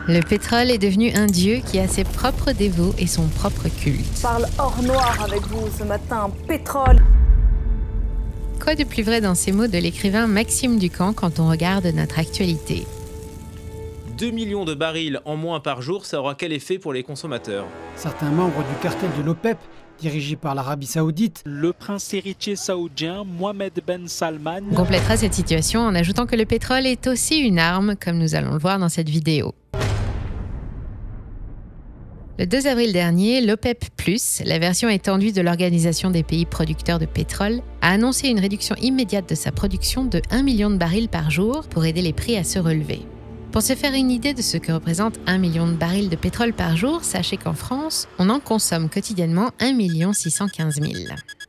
Le pétrole est devenu un dieu qui a ses propres dévots et son propre culte. Je parle hors noir avec vous ce matin, pétrole. Quoi de plus vrai dans ces mots de l'écrivain Maxime Ducamp quand on regarde notre actualité? 2 millions de barils en moins par jour, ça aura quel effet pour les consommateurs? Certains membres du cartel de l'OPEP, dirigé par l'Arabie Saoudite, le prince héritier saoudien Mohammed Ben Salman, complétera cette situation en ajoutant que le pétrole est aussi une arme, comme nous allons le voir dans cette vidéo. Le 2 avril dernier, l'OPEP+, la version étendue de l'Organisation des pays producteurs de pétrole, a annoncé une réduction immédiate de sa production de 1 million de barils par jour pour aider les prix à se relever. Pour se faire une idée de ce que représente 1 million de barils de pétrole par jour, sachez qu'en France, on en consomme quotidiennement 1 615 000.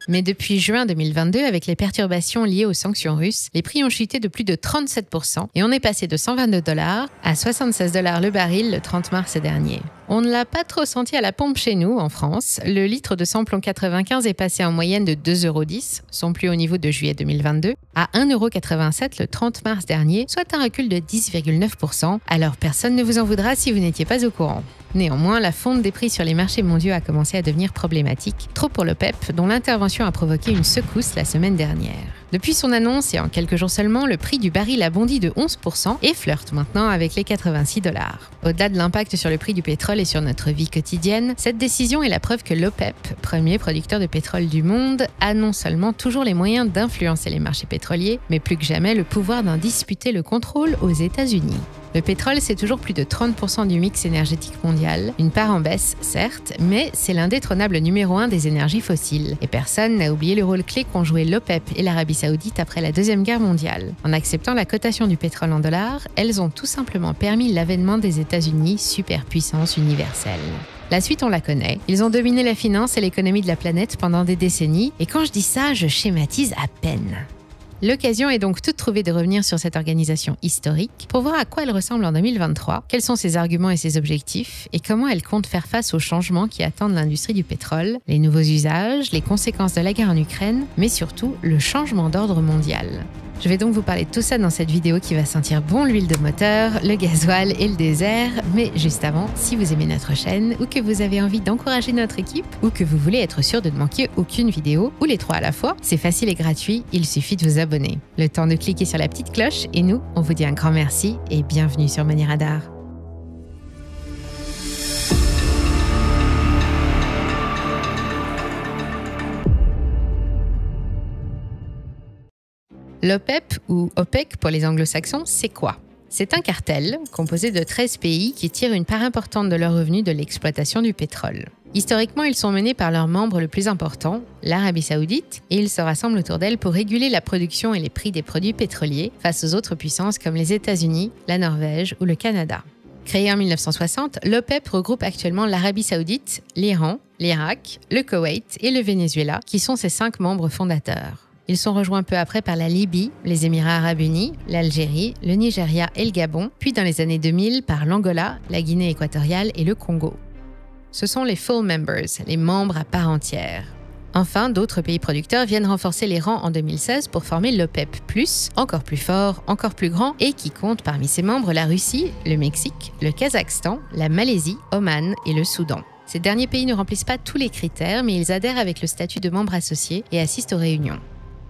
Mais depuis juin 2022, avec les perturbations liées aux sanctions russes, les prix ont chuté de plus de 37% et on est passé de 122 $ à 76 $ le baril le 30 mars dernier. On ne l'a pas trop senti à la pompe chez nous, en France. Le litre de samplon 95 est passé en moyenne de 2,10 €, son plus haut niveau de juillet 2022, à 1,87 € le 30 mars dernier, soit un recul de 10,9%. Alors personne ne vous en voudra si vous n'étiez pas au courant. Néanmoins, la fonte des prix sur les marchés mondiaux a commencé à devenir problématique, trop pour l'OPEP, dont l'intervention a provoqué une secousse la semaine dernière. Depuis son annonce et en quelques jours seulement, le prix du baril a bondi de 11% et flirte maintenant avec les 86 $. Au-delà de l'impact sur le prix du pétrole et sur notre vie quotidienne, cette décision est la preuve que l'OPEP, premier producteur de pétrole du monde, a non seulement toujours les moyens d'influencer les marchés pétroliers, mais plus que jamais le pouvoir d'en disputer le contrôle aux États-Unis. Le pétrole, c'est toujours plus de 30% du mix énergétique mondial, une part en baisse, certes, mais c'est l'indétrônable numéro 1 des énergies fossiles. Et personne n'a oublié le rôle clé qu'ont joué l'OPEP et l'Arabie Saoudite après la Deuxième Guerre mondiale. En acceptant la cotation du pétrole en dollars, elles ont tout simplement permis l'avènement des États-Unis, superpuissance universelle. La suite, on la connaît. Ils ont dominé la finance et l'économie de la planète pendant des décennies, et quand je dis ça, je schématise à peine. L'occasion est donc toute trouvée de revenir sur cette organisation historique pour voir à quoi elle ressemble en 2023, quels sont ses arguments et ses objectifs, et comment elle compte faire face aux changements qui attendent l'industrie du pétrole, les nouveaux usages, les conséquences de la guerre en Ukraine, mais surtout le changement d'ordre mondial. Je vais donc vous parler de tout ça dans cette vidéo qui va sentir bon l'huile de moteur, le gasoil et le désert. Mais juste avant, si vous aimez notre chaîne ou que vous avez envie d'encourager notre équipe ou que vous voulez être sûr de ne manquer aucune vidéo ou les trois à la fois, c'est facile et gratuit, il suffit de vous abonner. Le temps de cliquer sur la petite cloche et nous, on vous dit un grand merci et bienvenue sur Money Radar. L'OPEP, ou OPEC pour les anglo-saxons, c'est quoi? C'est un cartel composé de 13 pays qui tirent une part importante de leurs revenus de l'exploitation du pétrole. Historiquement, ils sont menés par leur membre le plus important, l'Arabie Saoudite, et ils se rassemblent autour d'elle pour réguler la production et les prix des produits pétroliers face aux autres puissances comme les États-Unis, la Norvège ou le Canada. Créé en 1960, l'OPEP regroupe actuellement l'Arabie Saoudite, l'Iran, l'Irak, le Koweït et le Venezuela, qui sont ses 5 membres fondateurs. Ils sont rejoints peu après par la Libye, les Émirats arabes unis, l'Algérie, le Nigeria et le Gabon, puis dans les années 2000 par l'Angola, la Guinée équatoriale et le Congo. Ce sont les full members, les membres à part entière. Enfin, d'autres pays producteurs viennent renforcer les rangs en 2016 pour former l'OPEP+, encore plus fort, encore plus grand, et qui compte parmi ses membres la Russie, le Mexique, le Kazakhstan, la Malaisie, Oman et le Soudan. Ces derniers pays ne remplissent pas tous les critères, mais ils adhèrent avec le statut de membre associé et assistent aux réunions.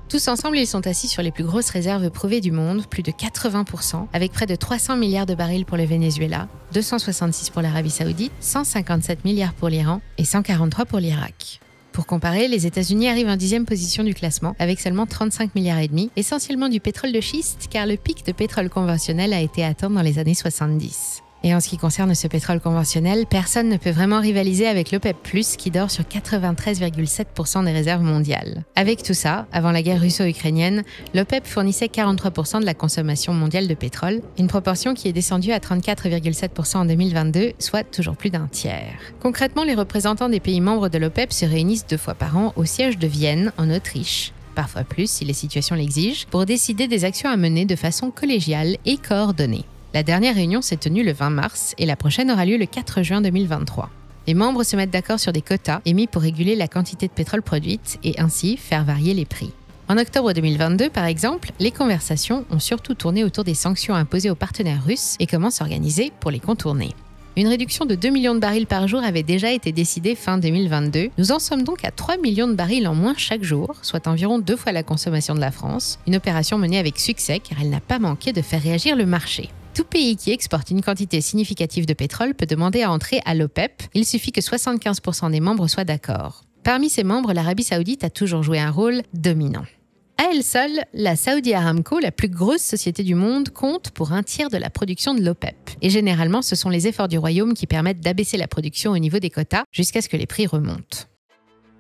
Tous ensemble, ils sont assis sur les plus grosses réserves prouvées du monde, plus de 80%, avec près de 300 milliards de barils pour le Venezuela, 266 pour l'Arabie Saoudite, 157 milliards pour l'Iran et 143 pour l'Irak. Pour comparer, les États-Unis arrivent en 10e position du classement, avec seulement 35 milliards et demi, essentiellement du pétrole de schiste, car le pic de pétrole conventionnel a été atteint dans les années 70. Et en ce qui concerne ce pétrole conventionnel, personne ne peut vraiment rivaliser avec l'OPEP+, qui dort sur 93,7% des réserves mondiales. Avec tout ça, avant la guerre russo-ukrainienne, l'OPEP fournissait 43% de la consommation mondiale de pétrole, une proportion qui est descendue à 34,7% en 2022, soit toujours plus d'un tiers. Concrètement, les représentants des pays membres de l'OPEP se réunissent 2 fois par an au siège de Vienne, en Autriche, parfois plus si les situations l'exigent, pour décider des actions à mener de façon collégiale et coordonnée. La dernière réunion s'est tenue le 20 mars et la prochaine aura lieu le 4 juin 2023. Les membres se mettent d'accord sur des quotas émis pour réguler la quantité de pétrole produite et ainsi faire varier les prix. En octobre 2022, par exemple, les conversations ont surtout tourné autour des sanctions imposées aux partenaires russes et comment s'organiser pour les contourner. Une réduction de 2 millions de barils par jour avait déjà été décidée fin 2022. Nous en sommes donc à 3 millions de barils en moins chaque jour, soit environ 2 fois la consommation de la France. Une opération menée avec succès car elle n'a pas manqué de faire réagir le marché. Tout pays qui exporte une quantité significative de pétrole peut demander à entrer à l'OPEP. Il suffit que 75% des membres soient d'accord. Parmi ses membres, l'Arabie Saoudite a toujours joué un rôle dominant. À elle seule, la Saudi Aramco, la plus grosse société du monde, compte pour un tiers de la production de l'OPEP. Et généralement, ce sont les efforts du royaume qui permettent d'abaisser la production au niveau des quotas jusqu'à ce que les prix remontent.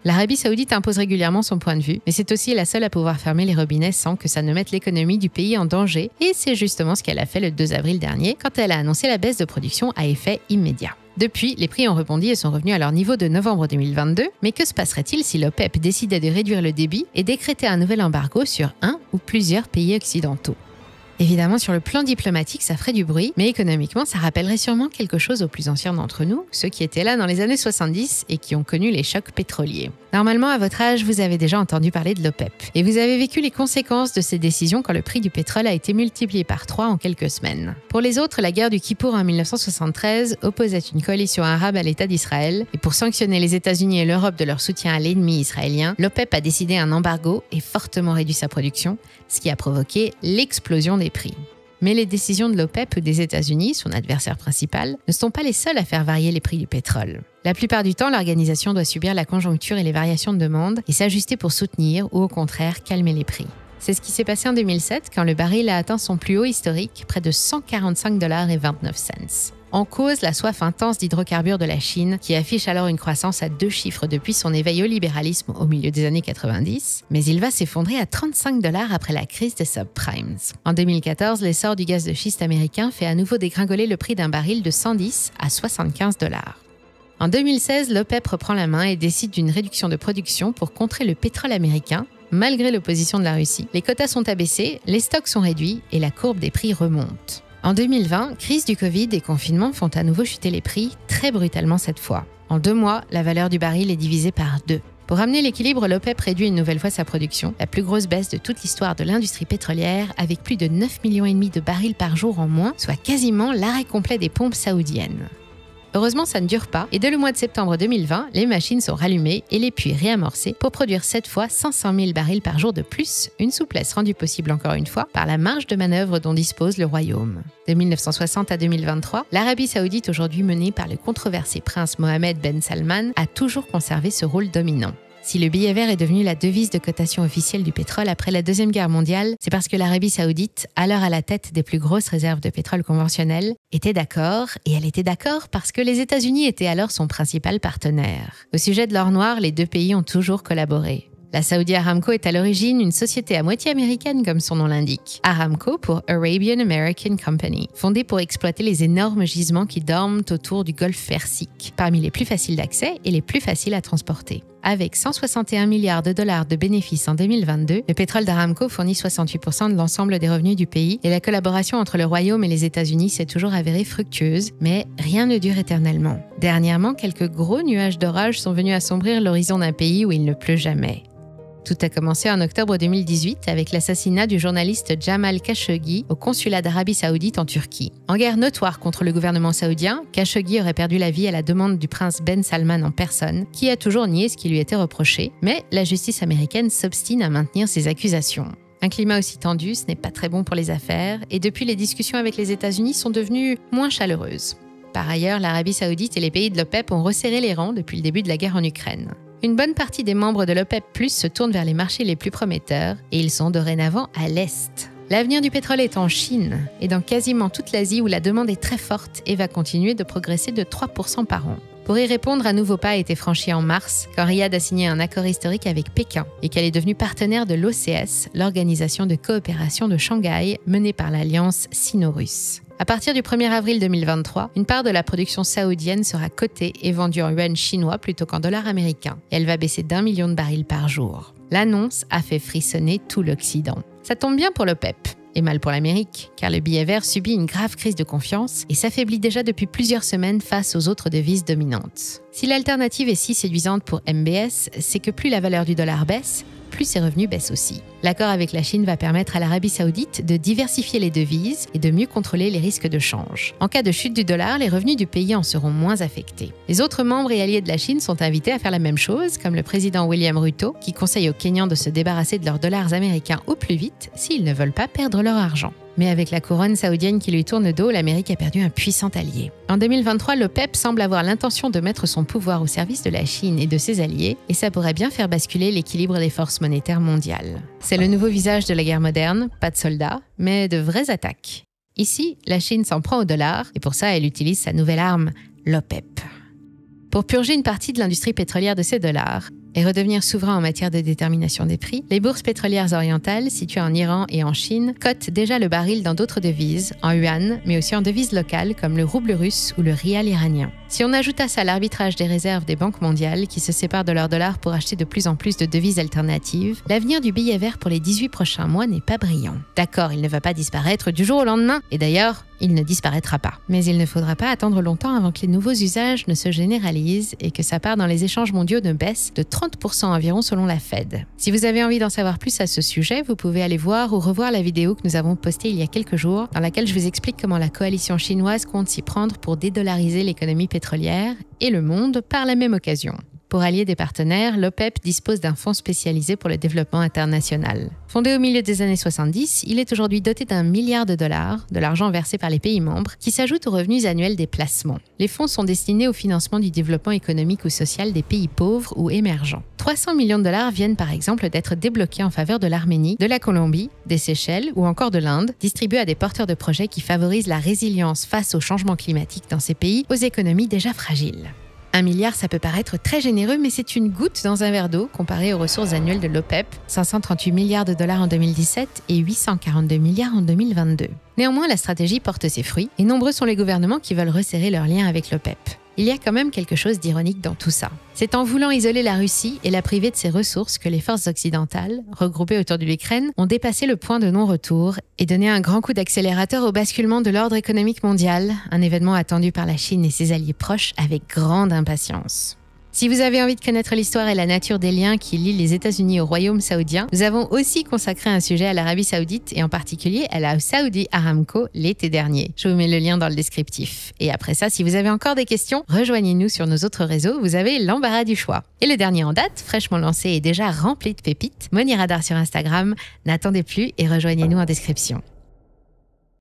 L'Arabie Saoudite impose régulièrement son point de vue, mais c'est aussi la seule à pouvoir fermer les robinets sans que ça ne mette l'économie du pays en danger. Et c'est justement ce qu'elle a fait le 2 avril dernier, quand elle a annoncé la baisse de production à effet immédiat. Depuis, les prix ont rebondi et sont revenus à leur niveau de novembre 2022. Mais que se passerait-il si l'OPEP décidait de réduire le débit et décrétait un nouvel embargo sur un ou plusieurs pays occidentaux ? Évidemment, sur le plan diplomatique, ça ferait du bruit, mais économiquement, ça rappellerait sûrement quelque chose aux plus anciens d'entre nous, ceux qui étaient là dans les années 70 et qui ont connu les chocs pétroliers. Normalement, à votre âge, vous avez déjà entendu parler de l'OPEP. Et vous avez vécu les conséquences de ces décisions quand le prix du pétrole a été multiplié par 3 en quelques semaines. Pour les autres, la guerre du Kippour en 1973 opposait une coalition arabe à l'État d'Israël. Et pour sanctionner les États-Unis et l'Europe de leur soutien à l'ennemi israélien, l'OPEP a décidé un embargo et fortement réduit sa production, ce qui a provoqué l'explosion des prix. Mais les décisions de l'OPEP ou des États-Unis, son adversaire principal, ne sont pas les seuls à faire varier les prix du pétrole. La plupart du temps, l'organisation doit subir la conjoncture et les variations de demande et s'ajuster pour soutenir ou au contraire calmer les prix. C'est ce qui s'est passé en 2007 quand le baril a atteint son plus haut historique, près de 145,29 $. En cause, la soif intense d'hydrocarbures de la Chine, qui affiche alors une croissance à 2 chiffres depuis son éveil au libéralisme au milieu des années 90, mais il va s'effondrer à 35 $ après la crise des subprimes. En 2014, l'essor du gaz de schiste américain fait à nouveau dégringoler le prix d'un baril de 110 à 75 $. En 2016, l'OPEP reprend la main et décide d'une réduction de production pour contrer le pétrole américain. Malgré l'opposition de la Russie, les quotas sont abaissés, les stocks sont réduits et la courbe des prix remonte. En 2020, crise du Covid et confinement font à nouveau chuter les prix, très brutalement cette fois. En 2 mois, la valeur du baril est divisée par 2. Pour ramener l'équilibre, l'OPEP réduit une nouvelle fois sa production, la plus grosse baisse de toute l'histoire de l'industrie pétrolière, avec plus de 9,5 millions de barils par jour en moins, soit quasiment l'arrêt complet des pompes saoudiennes. Heureusement, ça ne dure pas, et dès le mois de septembre 2020, les machines sont rallumées et les puits réamorcés pour produire cette fois 500 000 barils par jour de plus, une souplesse rendue possible encore une fois par la marge de manœuvre dont dispose le royaume. De 1960 à 2023, l'Arabie Saoudite, aujourd'hui menée par le controversé prince Mohammed Ben Salman, a toujours conservé ce rôle dominant. Si le billet vert est devenu la devise de cotation officielle du pétrole après la Deuxième Guerre mondiale, c'est parce que l'Arabie Saoudite, alors à la tête des plus grosses réserves de pétrole conventionnel, était d'accord, et elle était d'accord parce que les États-Unis étaient alors son principal partenaire. Au sujet de l'or noir, les deux pays ont toujours collaboré. La Saudi Aramco est à l'origine une société à moitié américaine comme son nom l'indique. Aramco pour Arabian American Company, fondée pour exploiter les énormes gisements qui dorment autour du golfe Persique, parmi les plus faciles d'accès et les plus faciles à transporter. Avec 161 milliards de dollars de bénéfices en 2022, le pétrole d'Aramco fournit 68% de l'ensemble des revenus du pays et la collaboration entre le Royaume et les États-Unis s'est toujours avérée fructueuse, mais rien ne dure éternellement. Dernièrement, quelques gros nuages d'orage sont venus assombrir l'horizon d'un pays où il ne pleut jamais. Tout a commencé en octobre 2018 avec l'assassinat du journaliste Jamal Khashoggi au consulat d'Arabie Saoudite en Turquie. En guerre notoire contre le gouvernement saoudien, Khashoggi aurait perdu la vie à la demande du prince Ben Salman en personne, qui a toujours nié ce qui lui était reproché, mais la justice américaine s'obstine à maintenir ses accusations. Un climat aussi tendu, ce n'est pas très bon pour les affaires, et depuis les discussions avec les États-Unis sont devenues moins chaleureuses. Par ailleurs, l'Arabie Saoudite et les pays de l'OPEP ont resserré les rangs depuis le début de la guerre en Ukraine. Une bonne partie des membres de l'OPEP+ se tournent vers les marchés les plus prometteurs et ils sont dorénavant à l'Est. L'avenir du pétrole est en Chine et dans quasiment toute l'Asie où la demande est très forte et va continuer de progresser de 3% par an. Pour y répondre, un nouveau pas a été franchi en mars quand Riyad a signé un accord historique avec Pékin et qu'elle est devenue partenaire de l'OCS, l'organisation de coopération de Shanghai menée par l'alliance sino-russe. À partir du 1er avril 2023, une part de la production saoudienne sera cotée et vendue en yuan chinois plutôt qu'en dollars américains. Et elle va baisser d'1 million de barils par jour. L'annonce a fait frissonner tout l'Occident. Ça tombe bien pour l'OPEP. Et mal pour l'Amérique, car le billet vert subit une grave crise de confiance et s'affaiblit déjà depuis plusieurs semaines face aux autres devises dominantes. Si l'alternative est si séduisante pour MBS, c'est que plus la valeur du dollar baisse, plus ses revenus baissent aussi. L'accord avec la Chine va permettre à l'Arabie Saoudite de diversifier les devises et de mieux contrôler les risques de change. En cas de chute du dollar, les revenus du pays en seront moins affectés. Les autres membres et alliés de la Chine sont invités à faire la même chose, comme le président William Ruto, qui conseille aux Kenyans de se débarrasser de leurs dollars américains au plus vite s'ils ne veulent pas perdre leur argent. Mais avec la couronne saoudienne qui lui tourne le dos, l'Amérique a perdu un puissant allié. En 2023, l'OPEP semble avoir l'intention de mettre son pouvoir au service de la Chine et de ses alliés, et ça pourrait bien faire basculer l'équilibre des forces monétaires mondiales. C'est le nouveau visage de la guerre moderne, pas de soldats, mais de vraies attaques. Ici, la Chine s'en prend au dollar, et pour ça, elle utilise sa nouvelle arme, l'OPEP. Pour purger une partie de l'industrie pétrolière de ses dollars, et redevenir souverain en matière de détermination des prix, les bourses pétrolières orientales, situées en Iran et en Chine, cotent déjà le baril dans d'autres devises, en yuan, mais aussi en devises locales comme le rouble russe ou le rial iranien. Si on ajoute à ça l'arbitrage des réserves des banques mondiales qui se séparent de leurs dollars pour acheter de plus en plus de devises alternatives, l'avenir du billet vert pour les 18 prochains mois n'est pas brillant. D'accord, il ne va pas disparaître du jour au lendemain, et d'ailleurs, il ne disparaîtra pas. Mais il ne faudra pas attendre longtemps avant que les nouveaux usages ne se généralisent et que sa part dans les échanges mondiaux ne baisse de 30% environ selon la Fed. Si vous avez envie d'en savoir plus à ce sujet, vous pouvez aller voir ou revoir la vidéo que nous avons postée il y a quelques jours, dans laquelle je vous explique comment la coalition chinoise compte s'y prendre pour dédollariser l'économie pétrolière et le monde par la même occasion. Pour allier des partenaires, l'OPEP dispose d'un fonds spécialisé pour le développement international. Fondé au milieu des années 70, il est aujourd'hui doté d'1 milliard de dollars, de l'argent versé par les pays membres, qui s'ajoute aux revenus annuels des placements. Les fonds sont destinés au financement du développement économique ou social des pays pauvres ou émergents. 300 millions de dollars viennent par exemple d'être débloqués en faveur de l'Arménie, de la Colombie, des Seychelles ou encore de l'Inde, distribués à des porteurs de projets qui favorisent la résilience face au changement climatique dans ces pays aux économies déjà fragiles. 1 milliard, ça peut paraître très généreux, mais c'est une goutte dans un verre d'eau comparé aux ressources annuelles de l'OPEP, 538 milliards de dollars en 2017 et 842 milliards en 2022. Néanmoins, la stratégie porte ses fruits et nombreux sont les gouvernements qui veulent resserrer leurs liens avec l'OPEP. Il y a quand même quelque chose d'ironique dans tout ça. C'est en voulant isoler la Russie et la priver de ses ressources que les forces occidentales, regroupées autour de l'Ukraine, ont dépassé le point de non-retour et donné un grand coup d'accélérateur au basculement de l'ordre économique mondial, un événement attendu par la Chine et ses alliés proches avec grande impatience. Si vous avez envie de connaître l'histoire et la nature des liens qui lient les États-Unis au royaume saoudien, nous avons aussi consacré un sujet à l'Arabie Saoudite et en particulier à la Saudi Aramco l'été dernier. Je vous mets le lien dans le descriptif. Et après ça, si vous avez encore des questions, rejoignez-nous sur nos autres réseaux, vous avez l'embarras du choix. Et le dernier en date, fraîchement lancé et déjà rempli de pépites, Money Radar sur Instagram. N'attendez plus et rejoignez-nous en description.